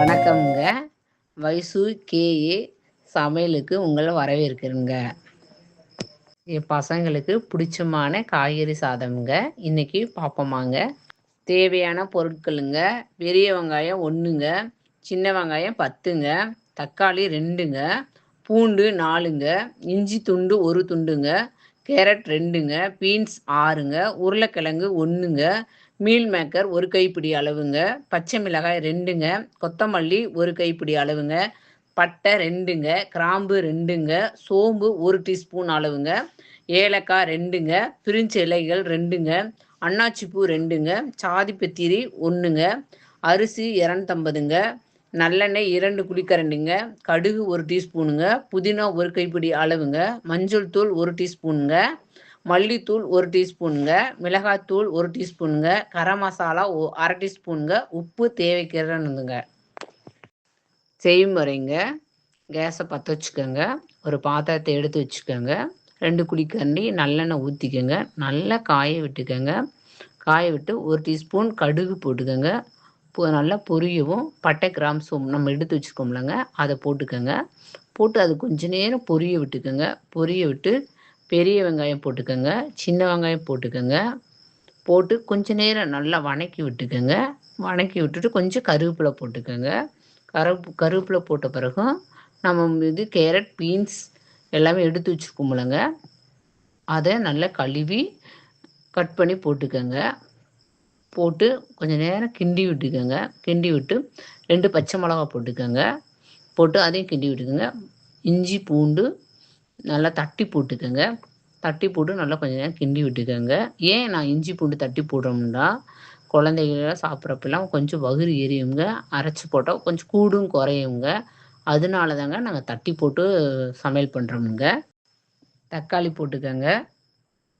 வணக்கம்ங்க. வைசு கேஏ சமையலுக்கு உங்கள வரவேற்கிறேங்க. என் பசங்களுக்கு பிடிச்சமான காய்கறி சாதம்ங்க. இன்னைக்கு பார்ப்போமாங்க. தேவையான பொருட்களுங்க. பெரிய வெங்காயம் 1ங்க, சின்ன வெங்காயம் 10ங்க, தக்காளி 2ங்க, பூண்டு 4ங்க, இஞ்சி துண்டு 1 துண்டுங்க, கேரட் 2ங்க, பீன்ஸ் 6ங்க, உருளைக்கிழங்கு 1ங்க, மீல் மேக்கர் 1 கைப்பிடி அளவுங்க, பச்சை மிளகாய் 2ங்க, கொத்தமல்லி 1 கைப்பிடி அளவுங்க, பட்டை 2ங்க, கிராம்பு 2ங்க, சோம்பு 1 டீஸ்பூன் அளவுங்க, ஏலக்காய் 2ங்க, பிரிஞ்சி இலைகள் 2ங்க, அன்னாச்சிப்பூ 2ங்க, சாதிப்பத்திரி 1ங்க, அரிசி 250ங்க, நல்லெண்ணெய் 2 குழிக்கரண்டிங்க, கடுகு 1 டீஸ்பூனுங்க, புதினா 1 கைப்பிடி அளவுங்க, மஞ்சள் தூள் 1 டீஸ்பூனுங்க, மல்லித்தூள் 1 டீஸ்பூனுங்க, மிளகாய்த்தூள் 1 டீஸ்பூனுங்க, கரம் மசாலா 1/2 டீஸ்பூனுங்க, உப்பு தேவைக்கிறனுங்க. செய்முறைங்க. கேஸை பற்ற வச்சுக்கோங்க. ஒரு பாத்திரத்தை எடுத்து வச்சுக்கோங்க. 2 குழிக்கரண்டி நல்லெண்ணெய் ஊற்றிக்கோங்க. நல்லா காய விட்டுக்கோங்க. காய விட்டு 1 டீஸ்பூன் கடுகு போட்டுக்கோங்க. நல்லா பொரியவும் பட்டை கிராம்பு சோம்பு நம்ம எடுத்து வச்சுக்கோம்லங்க, அதை போட்டுக்கோங்க. போட்டு அது கொஞ்சம் நேரம் பொரிய விட்டுக்கோங்க. பொரிய விட்டு பெரிய வெங்காயம் போட்டுக்கோங்க, சின்ன வெங்காயம் போட்டுக்கோங்க. போட்டு கொஞ்ச நேரம் நல்லா வணக்கி விட்டுக்கோங்க. வணக்கி விட்டுட்டு கொஞ்சம் கருவேப்பிலை போட்டுக்கோங்க. கருவேப்பிலை போட்ட பிறகும் நம்ம கேரட், பீன்ஸ் எல்லாமே எடுத்து வச்சுருக்கோம்லங்க, அதை நல்லா கழுவி கட் பண்ணி போட்டுக்கோங்க. போட்டு கொஞ்சம் நேரம் கிண்டி விட்டுக்கோங்க. கிண்டி விட்டு 2 பச்சை மிளகா போட்டுக்கோங்க. போட்டு அதையும் கிண்டி விட்டுக்கோங்க. இஞ்சி பூண்டு நல்லா தட்டி போட்டுக்கோங்க. தட்டி போட்டு நல்லா கொஞ்சம் நேரம் கிண்டி விட்டுக்கோங்க. ஏன் நான் இஞ்சி பூண்டு தட்டி போடுறோம்னா, குழந்தைகள் சாப்பிட்றப்பெல்லாம் கொஞ்சம் வயிறு எரியுங்க. அரைச்சி போட்டால் கொஞ்சம் கூடும் குறையுங்க. அதனால தாங்க நாங்கள் தட்டி போட்டு சமையல் பண்ணுறோமுங்க. தக்காளி போட்டுக்கோங்க.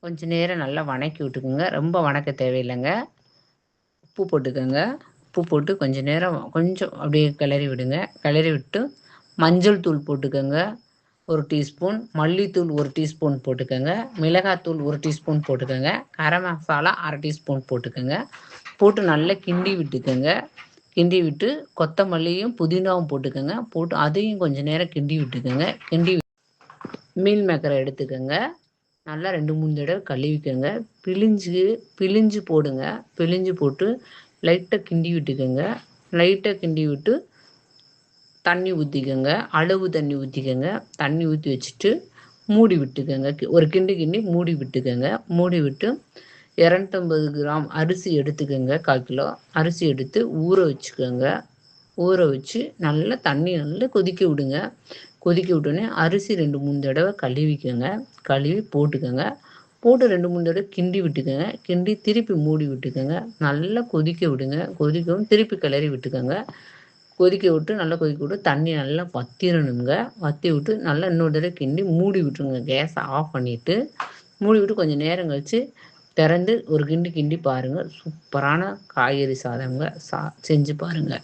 கொஞ்சம் நேரம் நல்லா வணக்கி விட்டுக்குங்க. ரொம்ப வணக்க தேவையில்லைங்க. உப்பு போட்டுக்கோங்க. உப்பு போட்டு கொஞ்சம் நேரம் கொஞ்சம் அப்படியே கிளறி விடுங்க. கிளறி விட்டு மஞ்சள் தூள் போட்டுக்கோங்க 1 டீஸ்பூன், மல்லித்தூள் 1 டீஸ்பூன் போட்டுக்கோங்க, மிளகாத்தூள் 1 டீஸ்பூன் போட்டுக்கோங்க, கரம் மசாலா 1/2 டீஸ்பூன் போட்டுக்கோங்க. போட்டு நல்லா கிண்டி விட்டுக்கோங்க. கிண்டி விட்டு கொத்தமல்லியும் புதினாவும் போட்டுக்கோங்க. போட்டு அதையும் கொஞ்சம் நேரம் கிண்டி விட்டுக்கோங்க. கிண்டி மீல் மேக்கரை எடுத்துக்கோங்க. நல்லா 2, 3 தடவை கழுவிக்கோங்க. பிழிஞ்சு போடுங்க. பிழிஞ்சு போட்டு லைட்டாக கிண்டி விட்டுக்கோங்க. லைட்டாக கிண்டி விட்டு தண்ணி ஊற்றிக்கோங்க. அளவு தண்ணி ஊற்றிக்கோங்க. தண்ணி ஊற்றி வச்சுட்டு மூடி விட்டுக்கோங்க. ஒரு கிண்டி மூடி விட்டுக்கோங்க. மூடி விட்டு 250 கிராம் அரிசி எடுத்துக்கோங்க. 1/4 கிலோ அரிசி எடுத்து ஊற வச்சுக்கோங்க. ஊற வச்சு நல்லா தண்ணி நல்லா கொதிக்க விடுங்க. கொதிக்க விட்டோன்னே அரிசி 2, 3 தடவை கழுவிக்கோங்க. கழுவி போட்டுக்கோங்க. போட்டு 2, 3 தடவை கிண்டி விட்டுக்கோங்க. கிண்டி திருப்பி மூடி விட்டுக்கோங்க. நல்லா கொதிக்க விடுங்க. கொதிக்கவும் திருப்பி கிளறி விட்டுக்கோங்க. கொதிக்க விட்டு நல்லா கொதிக்க விட்டு தண்ணி நல்லா வத்திரணுங்க. வற்றி விட்டு நல்லா இன்னொரு தடவை கிண்டி மூடி விட்டுருங்க. கேஸை ஆஃப் பண்ணிவிட்டு மூடி விட்டு கொஞ்சம் நேரம் கழித்து திறந்து ஒரு கிண்டி பாருங்கள். சூப்பரான காய்கறி சாதங்க செஞ்சு பாருங்கள்.